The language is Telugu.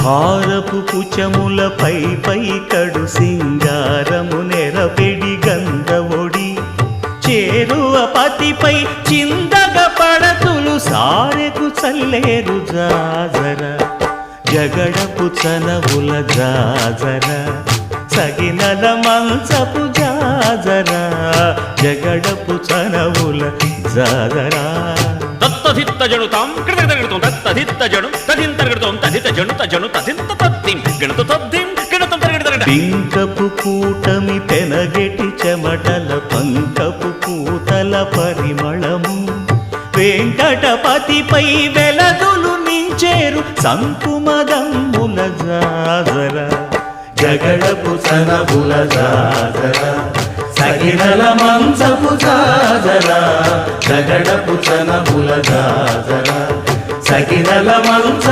హారపు కుచములపై పై కడు సింగారము నెరపెడి గంధవొడి చేరువ పతిపై చిందగ పడతులు సారెకు చల్లేరు జాజర జగడపు చనవుల జాజర సగినల మంచపు జాజర జగడపు చనవుల జాజర తత్తధిత్త జడుతాం కృతగడతాం తత్తధిత్త జడు తదింతరగడతాం తదిత జడు తజను తదింత తత్తిం గణత తద్దిం గణతం తరగడతరగడ పింకపు కూటమి పెనగెటి చెమటల పంకపు పూతల పరిమళము వెంకటపతిపై వెలదులు నించేరు సంకుమదమ్ముల జాజర జగడపు చనవుల జాజర సగినల మంచపు జాజర జగడపు చనవుల జాజర సగినల మంచ